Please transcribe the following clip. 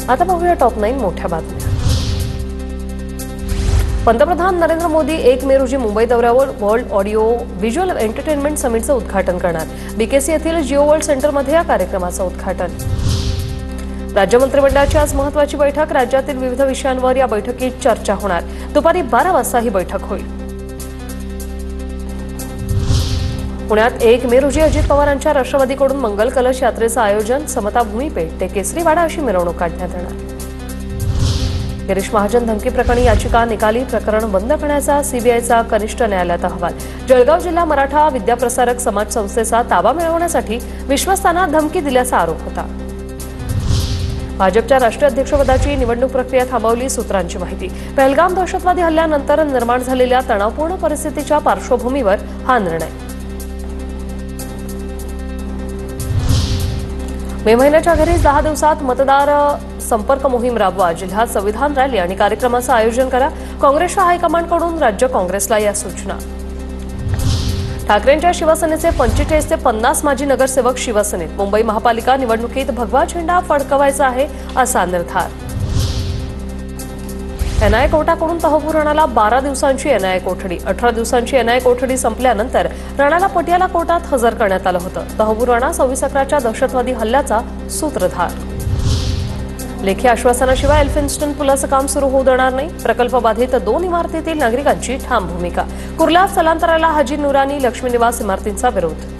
आता पाहूया टॉप 9 मोठ्या बातम्या। पंतप्रधान नरेंद्र मोदी 1 मे रोजी मुंबई दौऱ्यावर वर्ल्ड ऑडिओ व्हिज्युअल एंटरटेनमेंट समिटचं उद्घाटन करणार। बीकेसी येथील जिओ वर्ल्ड सेंटरमध्ये या कार्यक्रमाचं उद्घाटन। राज्य मंत्रिमंडळाची आज महत्त्वाची बैठक। राज्यातील विविध विषयांवर या बैठकीत चर्चा होणार। दुपारी 12 वाजता ही बैठक होईल। पुण्यात 1 मे रोजी अजित पवारांच्या राष्ट्रवादीकडून मंगल कलश यात्रेचं आयोजन। समता भूमीपेठ ते केसरीवाडा अशी मिरवणूक काढण्यात येणार। गिरीश महाजन धमकी प्रकरणी याचिका निकाली। प्रकरण बंद करण्याचा सीबीआयचा कनिष्ठ न्यायालयात अहवाल। जळगाव जिल्हा मराठा विद्याप्रसारक समाज संस्थेचा ताबा मिळवण्यासाठी विश्वस्तांना धमकी दिल्याचा आरोप होता। भाजपच्या राष्ट्रीय अध्यक्षपदाची निवडणूक प्रक्रिया थांबवली। सूत्रांची माहिती। पहलगाम दहशतवादी हल्ल्यानंतर निर्माण झालेल्या तणावपूर्ण परिस्थितीच्या पार्श्वभूमीवर हा निर्णय। मे महिन्याच्या अखेरीस 10 दिवसात मतदार संपर्क मोहीम राबवा। जिल्ह्यात संविधान रॅली आणि कार्यक्रमाचं आयोजन करा। काँग्रेसच्या हायकमांडकडून राज्य काँग्रेसला या सूचना। ठाकरेंच्या शिवसेनेचे 45 ते 50 माजी नगरसेवक शिवसेनेत। मुंबई महापालिका निवडणुकीत भगवा झेंडा फडकवायचा आहे असा निर्धार। एनआय कोर्टाकडून तहबूर राणाला 12 दिवसांची एनआय कोठडी। 18 दिवसांची एनआय कोठडी संपल्यानंतर राणाला पटियाला कोर्टात हजर करण्यात आलं होतं। तहबूर राणा 26/11च्या दहशतवादी हल्ल्याचा सूत्रधार। लेखी आश्वासनाशिवाय एल्फिन्स्टन पुलाचं काम सुरू होऊ देणार नाही। प्रकल्प बाधित 2 इमारतीतील नागरिकांची ठाम भूमिका। कुर्ला स्थलांतराला हाजी नुरानी लक्ष्मी निवास इमारतींचा विरोध।